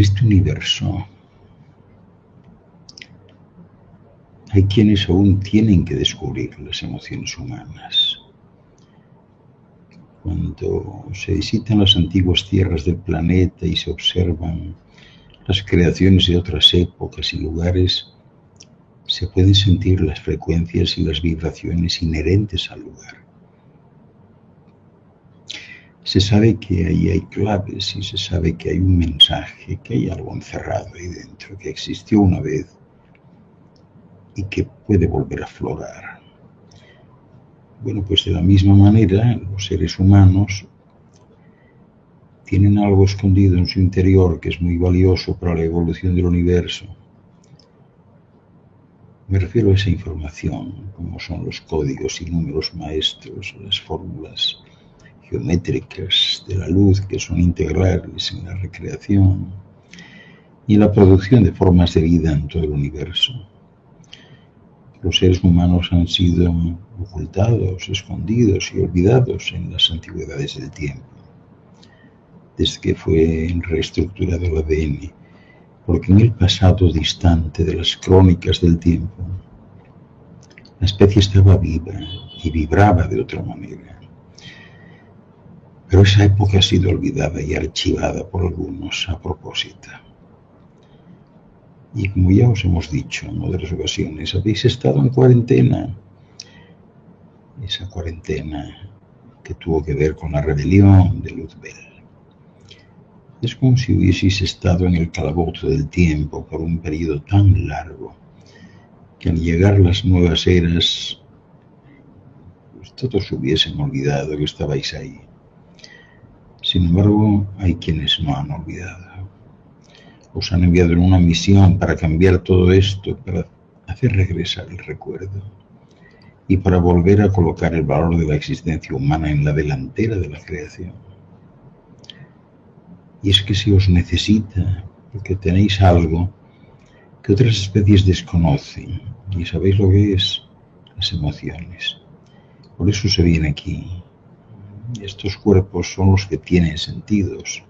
este universo hay quienes aún tienen que descubrir las emociones humanas. Cuando se visitan las antiguas tierras del planeta y se observan las creaciones de otras épocas y lugares, se pueden sentir las frecuencias y las vibraciones inherentes al lugar. Se sabe que ahí hay claves y se sabe que hay un mensaje, que hay algo encerrado ahí dentro, que existió una vez y que puede volver a aflorar. Bueno, pues de la misma manera, los seres humanos tienen algo escondido en su interior que es muy valioso para la evolución del universo. Me refiero a esa información, como son los códigos y números maestros, las fórmulas geométricas de la luz que son integrales en la recreación y la producción de formas de vida en todo el universo. Los seres humanos han sido ocultados, escondidos y olvidados en las antigüedades del tiempo, desde que fue reestructurado el ADN, porque en el pasado distante de las crónicas del tiempo, la especie estaba viva y vibraba de otra manera. Pero esa época ha sido olvidada y archivada por algunos a propósito. Y como ya os hemos dicho en otras ocasiones, habéis estado en cuarentena. Esa cuarentena que tuvo que ver con la rebelión de Luzbel. Es como si hubieseis estado en el calabozo del tiempo por un periodo tan largo que al llegar las nuevas eras, pues todos hubiesen olvidado que estabais ahí. Sin embargo, hay quienes no han olvidado. Os han enviado en una misión para cambiar todo esto, para hacer regresar el recuerdo y para volver a colocar el valor de la existencia humana en la delantera de la creación. Y es que se os necesita, porque tenéis algo que otras especies desconocen, y sabéis lo que es, las emociones. Por eso se viene aquí. Estos cuerpos son los que tienen sentidos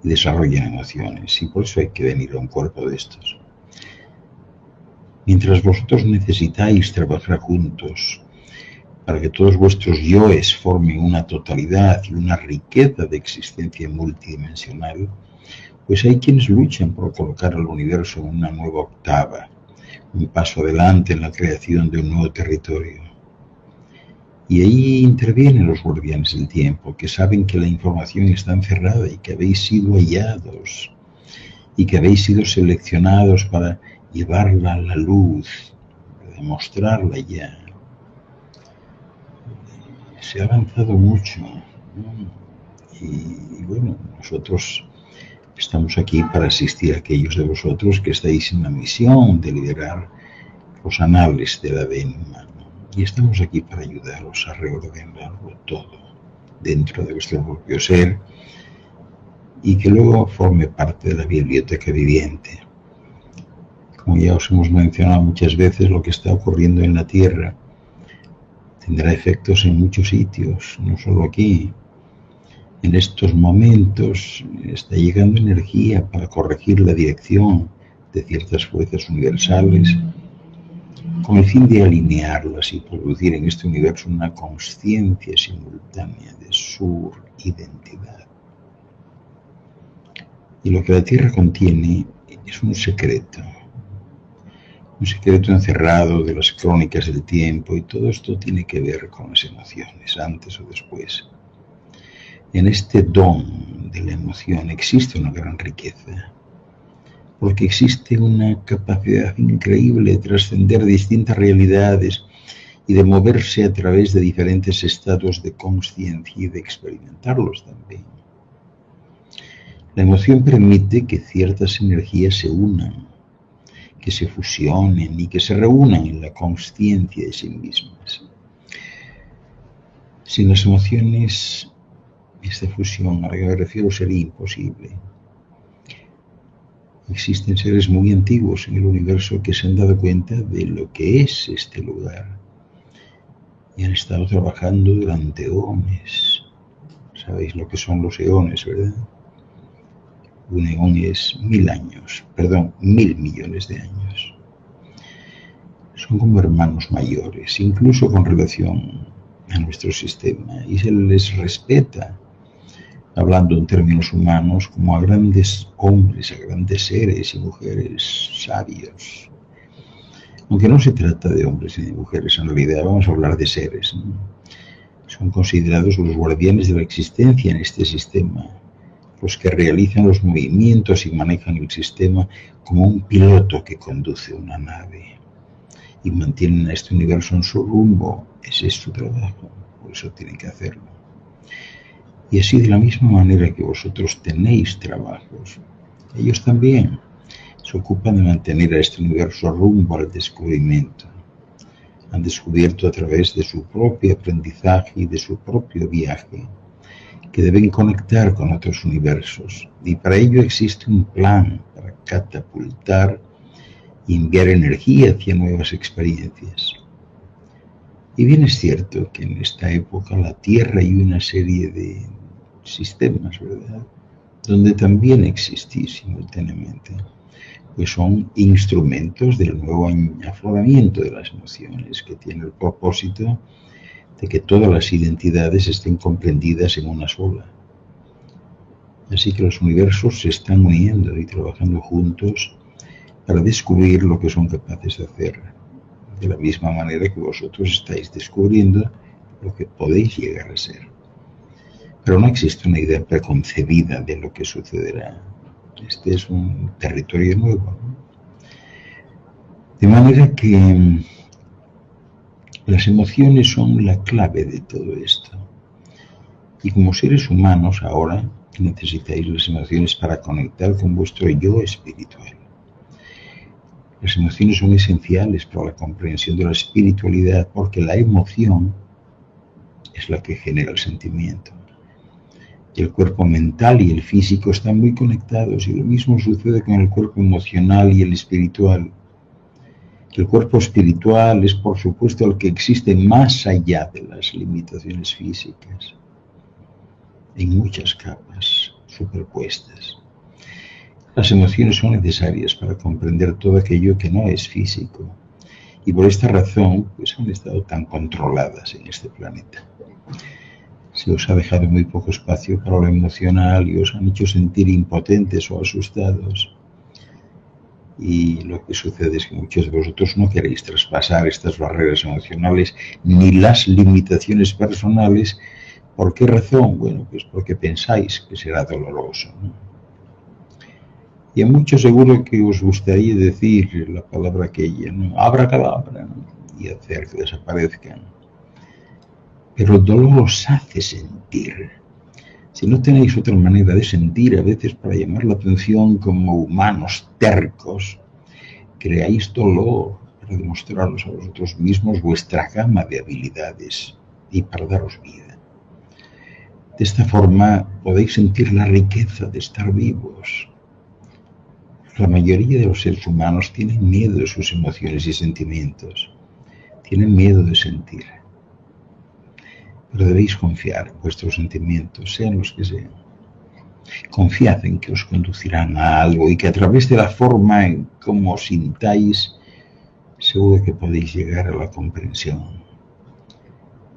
y desarrollan emociones, y por eso hay que venir a un cuerpo de estos. Mientras vosotros necesitáis trabajar juntos para que todos vuestros yoes formen una totalidad y una riqueza de existencia multidimensional, pues hay quienes luchan por colocar al universo en una nueva octava, un paso adelante en la creación de un nuevo territorio. Y ahí intervienen los guardianes del tiempo, que saben que la información está encerrada y que habéis sido hallados y que habéis sido seleccionados para llevarla a la luz, para demostrarla ya. Se ha avanzado mucho, ¿no? Y bueno, nosotros estamos aquí para asistir a aquellos de vosotros que estáis en la misión de liderar los anales del ADN humano. Y estamos aquí para ayudaros a reordenarlo todo dentro de vuestro propio ser y que luego forme parte de la biblioteca viviente. Como ya os hemos mencionado muchas veces, lo que está ocurriendo en la Tierra tendrá efectos en muchos sitios, no solo aquí. En estos momentos está llegando energía para corregir la dirección de ciertas fuerzas universales con el fin de alinearlas y producir en este universo una consciencia simultánea de su identidad. Y lo que la Tierra contiene es un secreto encerrado de las crónicas del tiempo, y todo esto tiene que ver con las emociones, antes o después. En este don de la emoción existe una gran riqueza, porque existe una capacidad increíble de trascender distintas realidades y de moverse a través de diferentes estados de consciencia y de experimentarlos también. La emoción permite que ciertas energías se unan, que se fusionen y que se reúnan en la consciencia de sí mismas. Sin las emociones, esta fusión a la que me refiero sería imposible. Existen seres muy antiguos en el universo que se han dado cuenta de lo que es este lugar y han estado trabajando durante eones. Sabéis lo que son los eones, ¿verdad? Un eón es 1000 años, perdón, 1000 millones de años. Son como hermanos mayores, incluso con relación a nuestro sistema, y se les respeta, hablando en términos humanos, como a grandes hombres, a grandes seres y mujeres sabios. Aunque no se trata de hombres y de mujeres, en realidad vamos a hablar de seres, ¿no? Son considerados los guardianes de la existencia en este sistema, los que realizan los movimientos y manejan el sistema como un piloto que conduce una nave y mantienen a este universo en su rumbo. Ese es su trabajo, por eso tienen que hacerlo. Y así, de la misma manera que vosotros tenéis trabajos, ellos también se ocupan de mantener a este universo rumbo al descubrimiento. Han descubierto a través de su propio aprendizaje y de su propio viaje que deben conectar con otros universos, y para ello existe un plan para catapultar y enviar energía hacia nuevas experiencias. Y bien es cierto que en esta época la Tierra hay una serie de sistemas, ¿verdad?, donde también existís simultáneamente, pues son instrumentos del nuevo afloramiento de las emociones, que tiene el propósito de que todas las identidades estén comprendidas en una sola. Así que los universos se están uniendo y trabajando juntos para descubrir lo que son capaces de hacer, de la misma manera que vosotros estáis descubriendo lo que podéis llegar a ser. Pero no existe una idea preconcebida de lo que sucederá. Este es un territorio nuevo, ¿no? De manera que las emociones son la clave de todo esto. Y como seres humanos ahora necesitáis las emociones para conectar con vuestro yo espiritual. Las emociones son esenciales para la comprensión de la espiritualidad, porque la emoción es la que genera el sentimiento. Y el cuerpo mental y el físico están muy conectados, y lo mismo sucede con el cuerpo emocional y el espiritual. El cuerpo espiritual es, por supuesto, el que existe más allá de las limitaciones físicas, en muchas capas superpuestas. Las emociones son necesarias para comprender todo aquello que no es físico, y por esta razón pues han estado tan controladas en este planeta. Se os ha dejado muy poco espacio para lo emocional y os han hecho sentir impotentes o asustados. Y lo que sucede es que muchos de vosotros no queréis traspasar estas barreras emocionales ni las limitaciones personales. ¿Por qué razón? Bueno, pues porque pensáis que será doloroso, ¿no? Y a muchos seguro que os gustaría decir la palabra aquella, ¿no?, abracadabra, ¿no?, y hacer que desaparezcan. Pero el dolor os hace sentir. Si no tenéis otra manera de sentir, a veces para llamar la atención como humanos tercos, creáis dolor para demostraros a vosotros mismos vuestra gama de habilidades y para daros vida. De esta forma podéis sentir la riqueza de estar vivos. La mayoría de los seres humanos tienen miedo de sus emociones y sentimientos. Tienen miedo de sentir. Pero debéis confiar en vuestros sentimientos, sean los que sean. Confiad en que os conducirán a algo y que a través de la forma en cómo os sintáis, seguro que podéis llegar a la comprensión.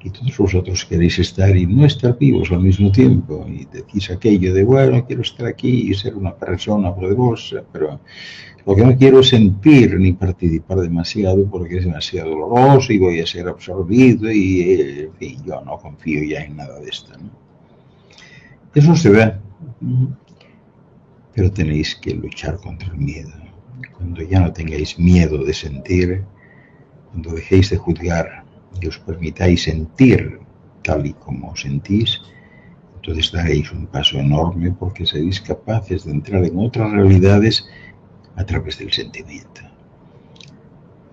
Y todos vosotros queréis estar y no estar vivos al mismo tiempo, y decís aquello de, bueno, quiero estar aquí y ser una persona poderosa, pero lo que no quiero es sentir ni participar demasiado porque es demasiado doloroso y voy a ser absorbido y, en fin, yo no confío ya en nada de esto, ¿no? Eso se ve, pero tenéis que luchar contra el miedo. Cuando ya no tengáis miedo de sentir, cuando dejéis de juzgar y os permitáis sentir tal y como sentís, entonces daréis un paso enorme porque seréis capaces de entrar en otras realidades a través del sentimiento.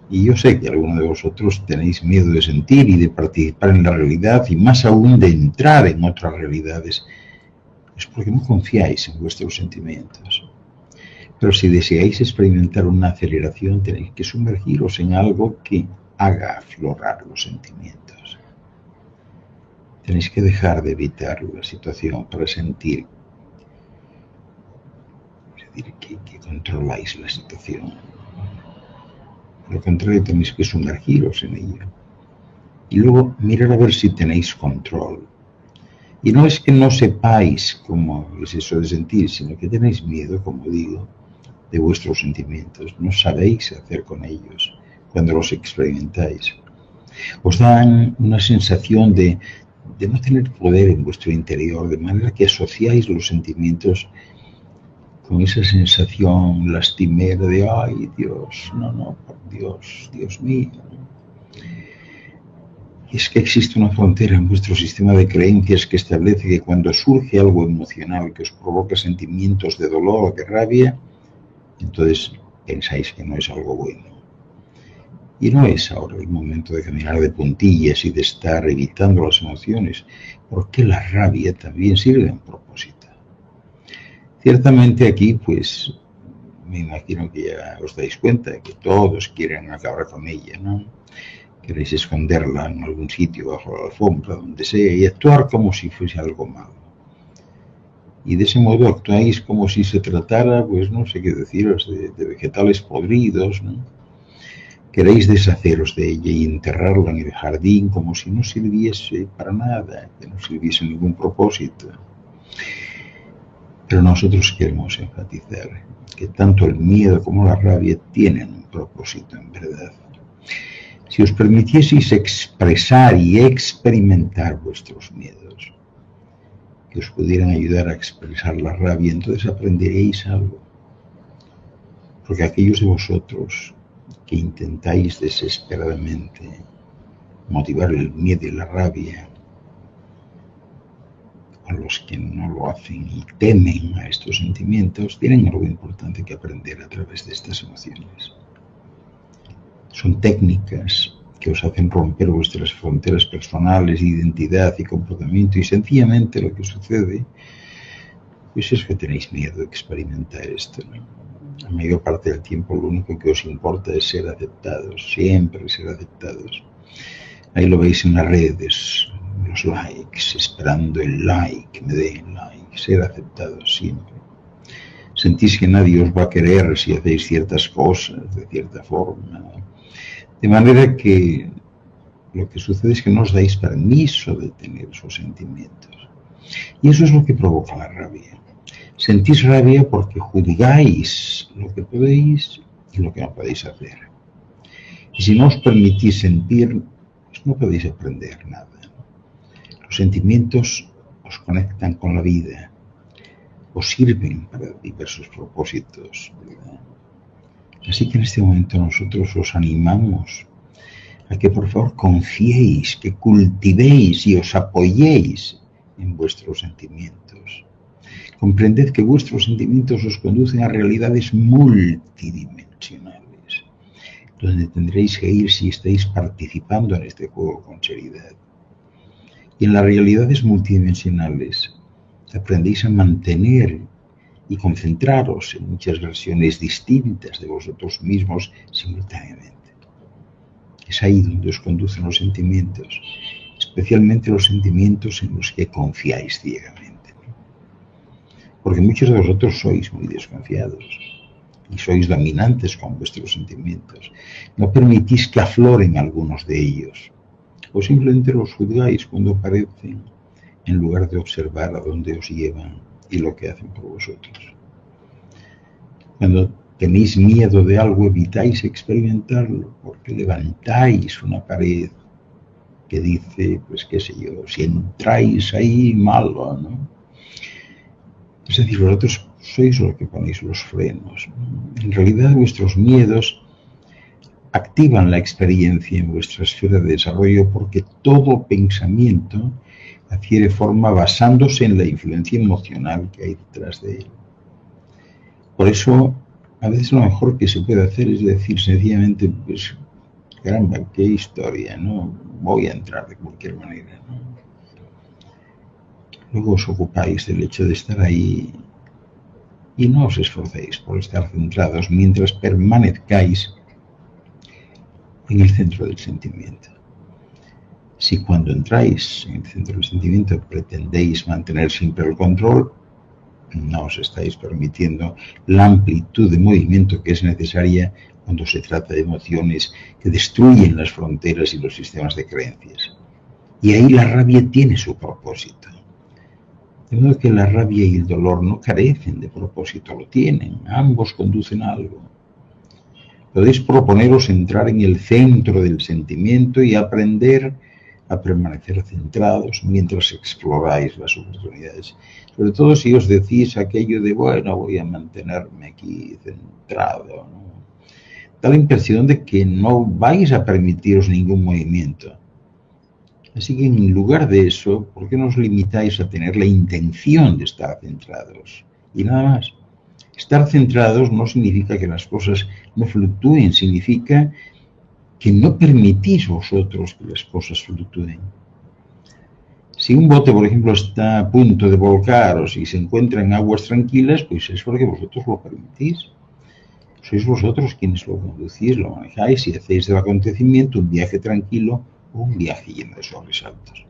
Y yo sé que algunos de vosotros tenéis miedo de sentir y de participar en la realidad, y más aún de entrar en otras realidades. Es porque no confiáis en vuestros sentimientos. Pero si deseáis experimentar una aceleración, tenéis que sumergiros en algo que haga aflorar los sentimientos. Tenéis que dejar de evitar la situación para sentir. decir que controláis la situación. Por lo contrario, tenéis que sumergiros en ello. Y luego mirar a ver si tenéis control. Y no es que no sepáis cómo es eso de sentir, sino que tenéis miedo, como digo, de vuestros sentimientos. No sabéis hacer con ellos cuando los experimentáis. Os dan una sensación de no tener poder en vuestro interior, de manera que asociáis los sentimientos con esa sensación lastimera de ¡ay, Dios! No, por Dios, Dios mío. Y es que existe una frontera en vuestro sistema de creencias que establece que cuando surge algo emocional que os provoca sentimientos de dolor o de rabia, entonces pensáis que no es algo bueno. Y no es ahora el momento de caminar de puntillas y de estar evitando las emociones, porque la rabia también sirve a un propósito. Ciertamente aquí, pues, me imagino que ya os dais cuenta de que todos quieren acabar con ella, ¿no? Queréis esconderla en algún sitio, bajo la alfombra, donde sea, y actuar como si fuese algo malo. Y de ese modo actuáis como si se tratara, pues no sé qué deciros, de vegetales podridos, ¿no? Queréis deshaceros de ella y enterrarla en el jardín como si no sirviese para nada, que no sirviese ningún propósito. Pero nosotros queremos enfatizar que tanto el miedo como la rabia tienen un propósito en verdad. Si os permitieseis expresar y experimentar vuestros miedos, que os pudieran ayudar a expresar la rabia, entonces aprenderéis algo. Porque aquellos de vosotros que intentáis desesperadamente motivar el miedo y la rabia, a los que no lo hacen y temen a estos sentimientos, tienen algo importante que aprender a través de estas emociones. Son técnicas que os hacen romper vuestras fronteras personales, identidad y comportamiento, y sencillamente lo que sucede pues es que tenéis miedo de experimentar esto, ¿no? La mayor parte del tiempo lo único que os importa es ser aceptados, siempre ser aceptados. Ahí lo veis en las redes, los likes, esperando el like, que me den like, ser aceptados siempre. Sentís que nadie os va a querer si hacéis ciertas cosas de cierta forma. De manera que lo que sucede es que no os dais permiso de tener esos sentimientos. Y eso es lo que provoca la rabia. Sentís rabia porque juzgáis lo que podéis y lo que no podéis hacer. Y si no os permitís sentir, pues no podéis aprender nada. Los sentimientos os conectan con la vida, os sirven para diversos propósitos, ¿verdad? Así que en este momento nosotros os animamos a que por favor confiéis, que cultivéis y os apoyéis en vuestros sentimientos. Comprended que vuestros sentimientos os conducen a realidades multidimensionales, donde tendréis que ir si estáis participando en este juego con seriedad. Y en las realidades multidimensionales aprendéis a mantener y concentraros en muchas versiones distintas de vosotros mismos simultáneamente. Es ahí donde os conducen los sentimientos, especialmente los sentimientos en los que confiáis ciegamente. Porque muchos de vosotros sois muy desconfiados y sois dominantes con vuestros sentimientos. No permitís que afloren algunos de ellos, o simplemente los juzgáis cuando aparecen, en lugar de observar a dónde os llevan y lo que hacen por vosotros. Cuando tenéis miedo de algo, evitáis experimentarlo, porque levantáis una pared que dice, pues qué sé yo, si entráis ahí, malo, ¿no? Es decir, vosotros sois los que ponéis los frenos. En realidad, vuestros miedos activan la experiencia en vuestra esfera de desarrollo porque todo pensamiento adquiere forma basándose en la influencia emocional que hay detrás de él. Por eso, a veces lo mejor que se puede hacer es decir sencillamente, pues, caramba, qué historia, ¿no? Voy a entrar de cualquier manera, ¿no? Luego os ocupáis del hecho de estar ahí y no os esforcéis por estar centrados mientras permanezcáis en el centro del sentimiento. Si cuando entráis en el centro del sentimiento pretendéis mantener siempre el control, no os estáis permitiendo la amplitud de movimiento que es necesaria cuando se trata de emociones que destruyen las fronteras y los sistemas de creencias. Y ahí la rabia tiene su propósito. De modo que la rabia y el dolor no carecen de propósito, lo tienen, ambos conducen a algo. Podéis proponeros entrar en el centro del sentimiento y aprender a permanecer centrados mientras exploráis las oportunidades. Sobre todo si os decís aquello de, bueno, voy a mantenerme aquí centrado, ¿no? Da la impresión de que no vais a permitiros ningún movimiento. Así que en lugar de eso, ¿por qué no os limitáis a tener la intención de estar centrados? Y nada más. Estar centrados no significa que las cosas no fluctúen, significa que no permitís vosotros que las cosas fluctúen. Si un bote, por ejemplo, está a punto de volcaros y se encuentra en aguas tranquilas, pues es porque vosotros lo permitís. Sois vosotros quienes lo conducís, lo manejáis y hacéis del acontecimiento un viaje tranquilo o un viaje lleno de sobresaltos.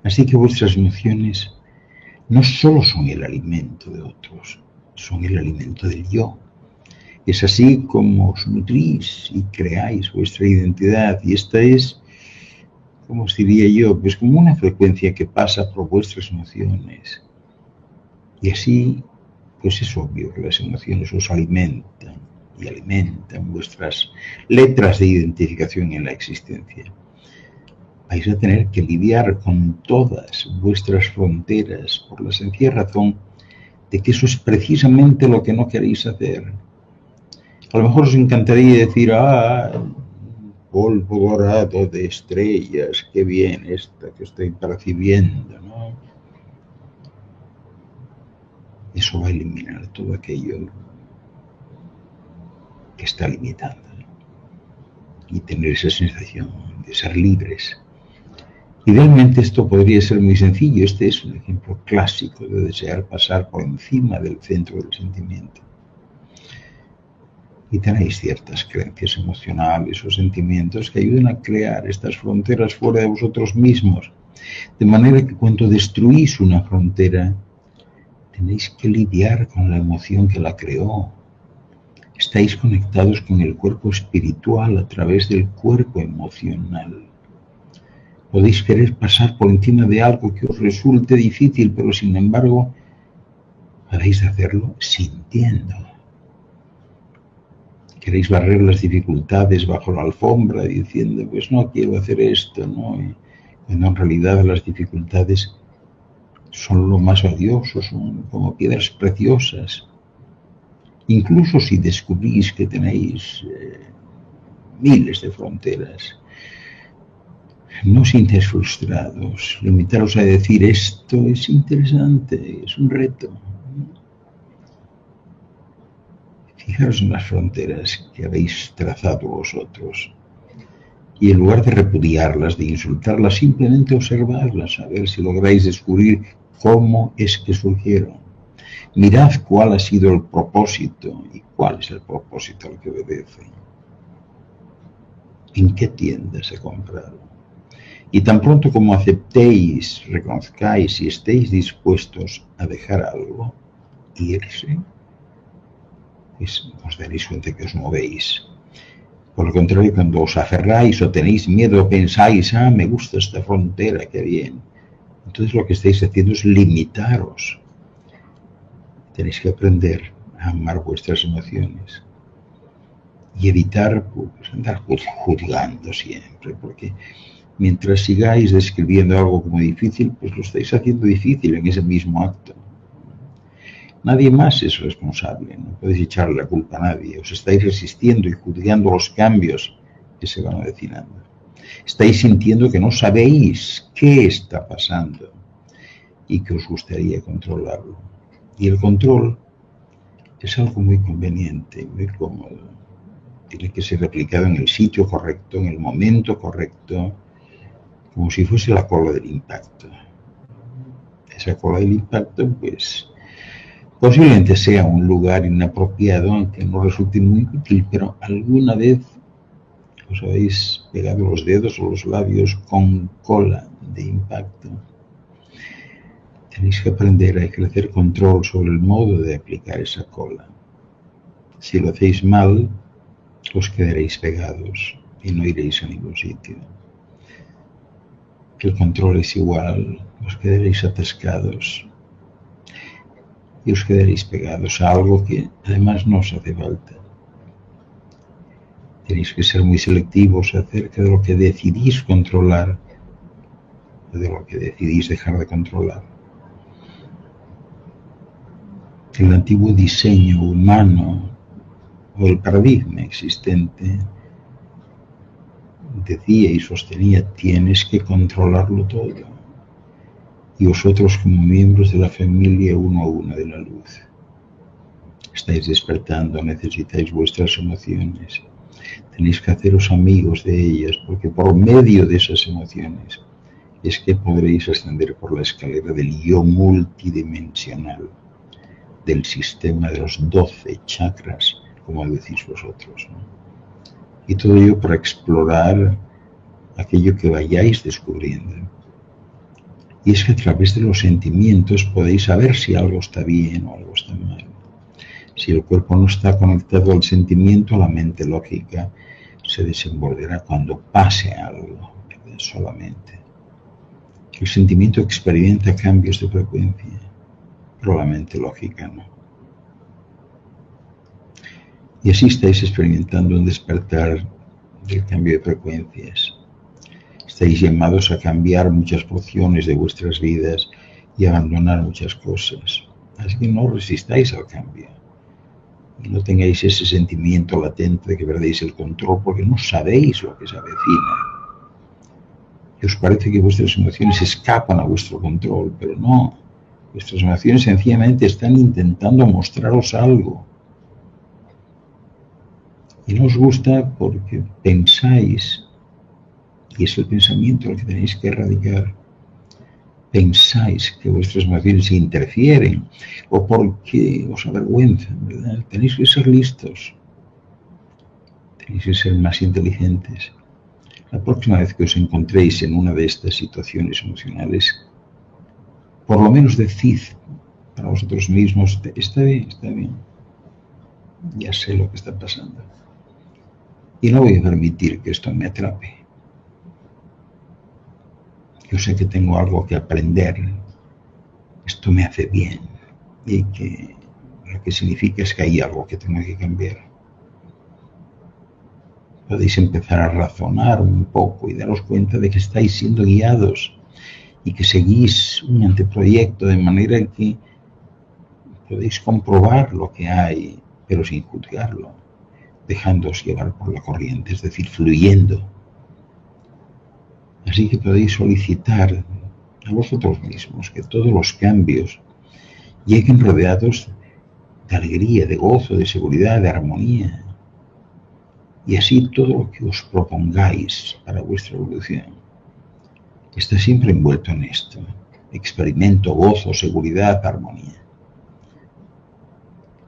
Así que vuestras emociones no solo son el alimento de otros, son el alimento del yo. Es así como os nutrís y creáis vuestra identidad, y esta es, como os diría yo, pues como una frecuencia que pasa por vuestras emociones. Y así, pues es obvio que las emociones os alimentan y alimentan vuestras letras de identificación en la existencia. Vais a tener que lidiar con todas vuestras fronteras por la sencilla razón de que eso es precisamente lo que no queréis hacer. A lo mejor os encantaría decir, polvo dorado de estrellas, qué bien esta que estoy percibiendo, ¿no? Eso va a eliminar todo aquello que está limitando, ¿no? Y tener esa sensación de ser libres. Idealmente esto podría ser muy sencillo. Este es un ejemplo clásico de desear pasar por encima del centro del sentimiento. Y tenéis ciertas creencias emocionales o sentimientos que ayuden a crear estas fronteras fuera de vosotros mismos, de manera que cuando destruís una frontera, tenéis que lidiar con la emoción que la creó. Estáis conectados con el cuerpo espiritual a través del cuerpo emocional. Podéis querer pasar por encima de algo que os resulte difícil, pero sin embargo, podéis hacerlo sintiendo. Queréis barrer las dificultades bajo la alfombra diciendo, pues no quiero hacer esto, ¿no? Y cuando en realidad las dificultades son lo más valioso, son como piedras preciosas. Incluso si descubrís que tenéis miles de fronteras, no os sintáis frustrados, limitaros a decir, esto es interesante, es un reto. Fijaros en las fronteras que habéis trazado vosotros y en lugar de repudiarlas, de insultarlas, simplemente observarlas, a ver si lográis descubrir cómo es que surgieron. Mirad cuál ha sido el propósito y cuál es el propósito al que obedecen. ¿En qué tienda se compraron? Y tan pronto como aceptéis, reconozcáis y estéis dispuestos a dejar algo irse, pues os daréis cuenta que os movéis. Por lo contrario, cuando os aferráis o tenéis miedo, pensáis, me gusta esta frontera, qué bien. Entonces lo que estáis haciendo es limitaros. Tenéis que aprender a amar vuestras emociones y evitar pues, andar juzgando siempre, porque mientras sigáis describiendo algo como difícil, pues lo estáis haciendo difícil en ese mismo acto. Nadie más es responsable, no podéis echarle la culpa a nadie. Os estáis resistiendo y juzgando los cambios que se van avecinando. Estáis sintiendo que no sabéis qué está pasando y que os gustaría controlarlo. Y el control es algo muy conveniente, muy cómodo. Tiene que ser aplicado en el sitio correcto, en el momento correcto, como si fuese la cola del impacto. Esa cola del impacto, pues, posiblemente sea un lugar inapropiado, aunque no resulte muy útil, pero alguna vez os habéis pegado los dedos o los labios con cola de impacto. Tenéis que aprender a ejercer control sobre el modo de aplicar esa cola. Si lo hacéis mal, os quedaréis pegados y no iréis a ningún sitio. Que el control es igual, os quedaréis atascados y os quedaréis pegados a algo que además no os hace falta. Tenéis que ser muy selectivos acerca de lo que decidís controlar o de lo que decidís dejar de controlar. El antiguo diseño humano o el paradigma existente decía y sostenía: tienes que controlarlo todo. Y vosotros, como miembros de la familia uno a uno de la luz, estáis despertando, necesitáis vuestras emociones. Tenéis que haceros amigos de ellas, porque por medio de esas emociones es que podréis ascender por la escalera del yo multidimensional, del sistema de los 12 chakras, como decís vosotros, ¿no? Y todo ello para explorar aquello que vayáis descubriendo. Y es que a través de los sentimientos podéis saber si algo está bien o algo está mal. Si el cuerpo no está conectado al sentimiento, la mente lógica se desenvolverá cuando pase algo solamente. El sentimiento experimenta cambios de frecuencia, pero la mente lógica no. Y así estáis experimentando un despertar del cambio de frecuencias. Estáis llamados a cambiar muchas porciones de vuestras vidas y abandonar muchas cosas. Así que no resistáis al cambio. Y no tengáis ese sentimiento latente de que perdéis el control porque no sabéis lo que se avecina. Y os parece que vuestras emociones escapan a vuestro control, pero no. Vuestras emociones sencillamente están intentando mostraros algo. Y no os gusta porque pensáis, y es el pensamiento el que tenéis que erradicar, pensáis que vuestras emociones interfieren o porque os avergüenzan, ¿verdad? Tenéis que ser listos, tenéis que ser más inteligentes. La próxima vez que os encontréis en una de estas situaciones emocionales, por lo menos decid para vosotros mismos: está bien, ya sé lo que está pasando y no voy a permitir que esto me atrape. Yo sé que tengo algo que aprender, esto me hace bien y que lo que significa es que hay algo que tengo que cambiar. Podéis empezar a razonar un poco y daros cuenta de que estáis siendo guiados y que seguís un anteproyecto de manera que podéis comprobar lo que hay, pero sin juzgarlo, dejándoos llevar por la corriente, es decir, fluyendo. Así que podéis solicitar a vosotros mismos que todos los cambios lleguen rodeados de alegría, de gozo, de seguridad, de armonía. Y así todo lo que os propongáis para vuestra evolución está siempre envuelto en esto: experimento, gozo, seguridad, armonía.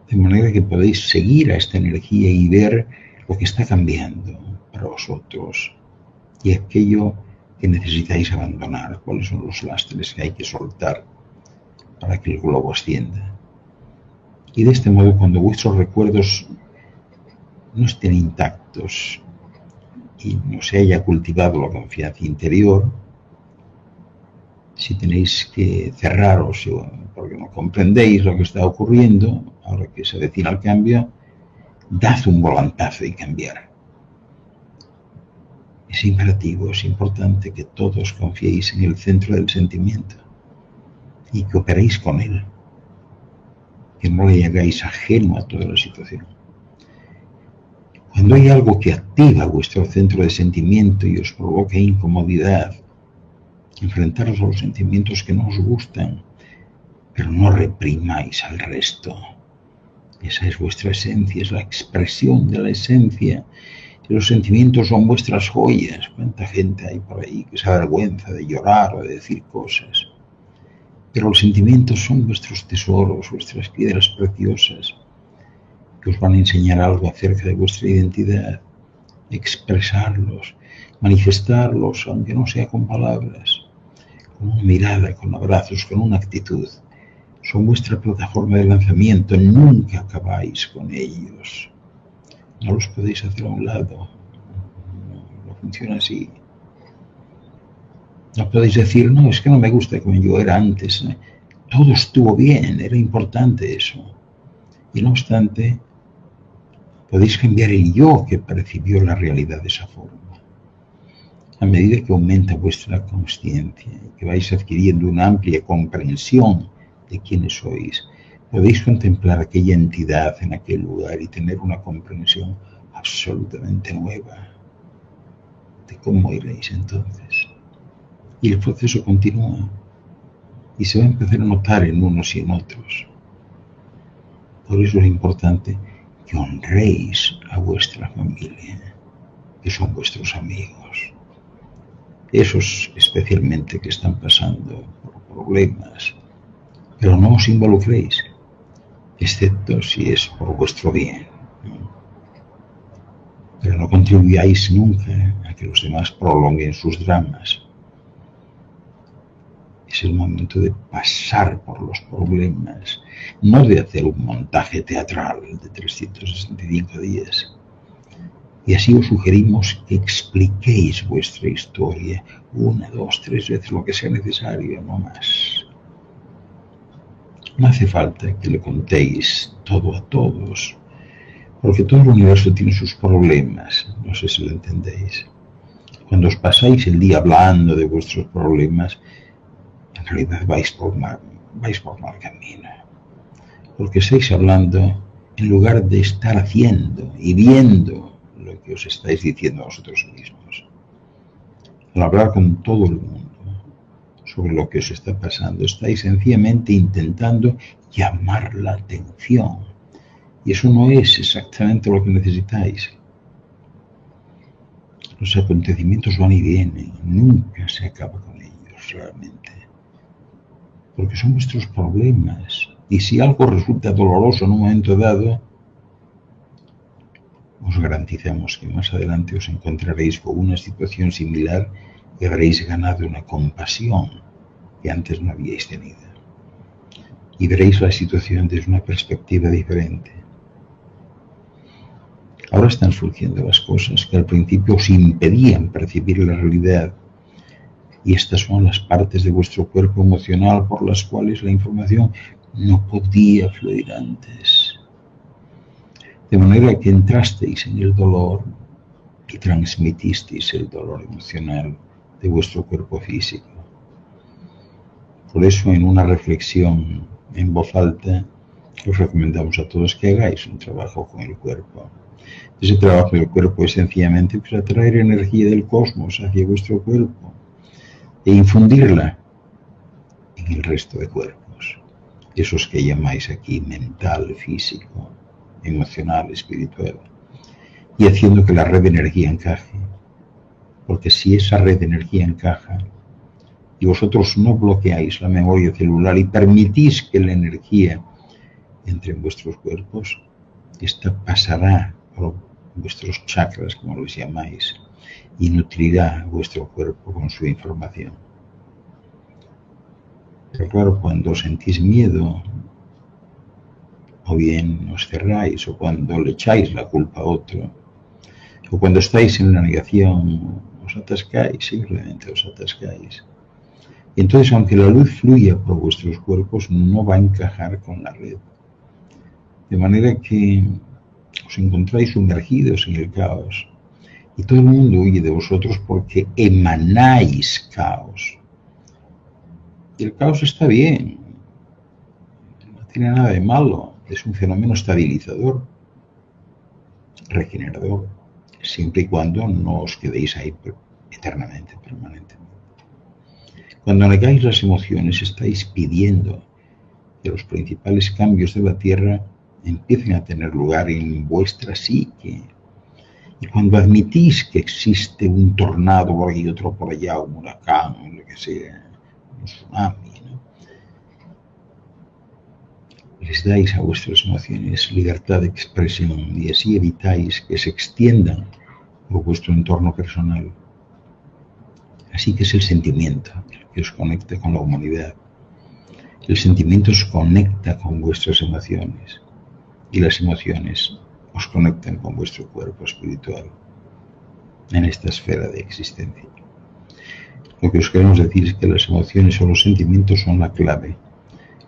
De manera que podéis seguir a esta energía y ver lo que está cambiando para vosotros y aquello que necesitáis abandonar, cuáles son los lastres que hay que soltar para que el globo ascienda. Y de este modo, cuando vuestros recuerdos no estén intactos y no se haya cultivado la confianza interior, si tenéis que cerraros porque no comprendéis lo que está ocurriendo, ahora que se avecina el cambio, dad un volantazo y cambiar. Es imperativo, es importante que todos confiéis en el centro del sentimiento y que operéis con él, que no le hagáis ajeno a toda la situación. Cuando hay algo que activa vuestro centro de sentimiento y os provoca incomodidad, enfrentaros a los sentimientos que no os gustan, pero no reprimáis al resto. Esa es vuestra esencia, es la expresión de la esencia. Y los sentimientos son vuestras joyas. ¿Cuánta gente hay por ahí que se avergüenza de llorar o de decir cosas? Pero los sentimientos son vuestros tesoros, vuestras piedras preciosas, que os van a enseñar algo acerca de vuestra identidad. Expresarlos, manifestarlos, aunque no sea con palabras. con una mirada, con abrazos, con una actitud. Son vuestra plataforma de lanzamiento, nunca acabáis con ellos. No los podéis hacer a un lado, no funciona así. No podéis decir, no, es que no me gusta como yo era antes. Todo estuvo bien, era importante eso. Y no obstante, podéis cambiar el yo que percibió la realidad de esa forma. A medida que aumenta vuestra consciencia y que vais adquiriendo una amplia comprensión de quiénes sois, podéis contemplar aquella entidad en aquel lugar y tener una comprensión absolutamente nueva de cómo iréis entonces. Y el proceso continúa y se va a empezar a notar en unos y en otros. Por eso es importante que honréis a vuestra familia, que son vuestros amigos. Esos especialmente que están pasando por problemas, pero no os involucréis, excepto si es por vuestro bien. Pero no contribuyáis nunca a que los demás prolonguen sus dramas. Es el momento de pasar por los problemas, no de hacer un montaje teatral de 365 días. Y así os sugerimos que expliquéis vuestra historia 1, 2, 3 veces, lo que sea necesario, no más. No hace falta que le contéis todo a todos, porque todo el universo tiene sus problemas, no sé si lo entendéis. Cuando os pasáis el día hablando de vuestros problemas, en realidad vais por mal camino, porque estáis hablando en lugar de estar haciendo y viendo lo que os estáis diciendo a vosotros mismos. Al hablar con todo el mundo sobre lo que os está pasando, estáis sencillamente intentando llamar la atención, y eso no es exactamente lo que necesitáis. Los acontecimientos van y vienen, nunca se acaba con ellos realmente, porque son vuestros problemas, y si algo resulta doloroso en un momento dado, os garantizamos que más adelante os encontraréis con una situación similar y habréis ganado una compasión que antes no habíais tenido. Y veréis la situación desde una perspectiva diferente. Ahora están surgiendo las cosas que al principio os impedían percibir la realidad, y estas son las partes de vuestro cuerpo emocional por las cuales la información no podía fluir antes. De manera que entrasteis en el dolor y transmitisteis el dolor emocional de vuestro cuerpo físico. Por eso, en una reflexión en voz alta, os recomendamos a todos que hagáis un trabajo con el cuerpo. Ese trabajo del cuerpo es sencillamente para atraer energía del cosmos hacia vuestro cuerpo e infundirla en el resto de cuerpos, esos que llamáis aquí mental, físico, emocional, espiritual, y haciendo que la red de energía encaje, porque si esa red de energía encaja y vosotros no bloqueáis la memoria celular y permitís que la energía entre en vuestros cuerpos, esta pasará por vuestros chakras, como los llamáis, y nutrirá vuestro cuerpo con su información. Pero claro, cuando sentís miedo, o bien os cerráis, o cuando le echáis la culpa a otro, o cuando estáis en la negación, os atascáis, simplemente os atascáis. Y entonces, aunque la luz fluya por vuestros cuerpos, no va a encajar con la red. De manera que os encontráis sumergidos en el caos, y todo el mundo huye de vosotros porque emanáis caos. Y el caos está bien, no tiene nada de malo, es un fenómeno estabilizador, regenerador, siempre y cuando no os quedéis ahí eternamente, permanentemente. Cuando negáis las emociones, estáis pidiendo que los principales cambios de la Tierra empiecen a tener lugar en vuestra psique. Y cuando admitís que existe un tornado por aquí, otro por allá, un huracán, lo que sea, un tsunami, ¿no? Les dais a vuestras emociones libertad de expresión y así evitáis que se extiendan por vuestro entorno personal. Así que es el sentimiento el que os conecta con la humanidad. El sentimiento os conecta con vuestras emociones y las emociones os conectan con vuestro cuerpo espiritual en esta esfera de existencia. Lo que os queremos decir es que las emociones o los sentimientos son la clave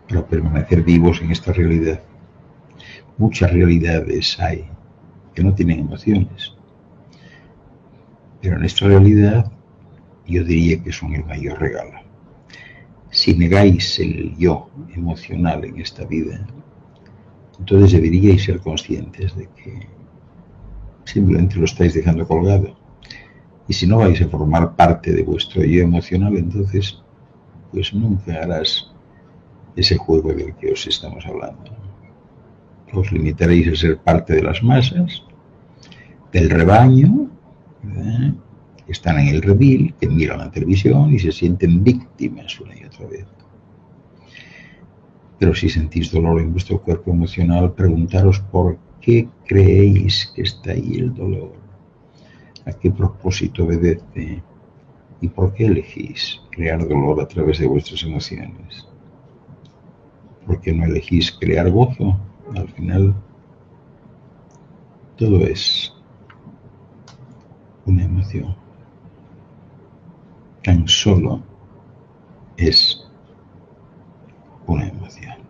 para permanecer vivos en esta realidad. Muchas realidades hay que no tienen emociones, pero en esta realidad yo diría que son el mayor regalo. Si negáis el yo emocional en esta vida, entonces deberíais ser conscientes de que simplemente lo estáis dejando colgado. Y si no vais a formar parte de vuestro yo emocional, entonces pues nunca harás ese juego del que os estamos hablando. Os limitaréis a ser parte de las masas, del rebaño, ¿verdad? Que están en el redil, que miran la televisión y se sienten víctimas una y otra vez. Pero si sentís dolor en vuestro cuerpo emocional, preguntaros por qué creéis que está ahí el dolor, a qué propósito obedece y por qué elegís crear dolor a través de vuestras emociones. ¿Por qué no elegís crear gozo? Al final, todo es una emoción. Tan solo es una emoción.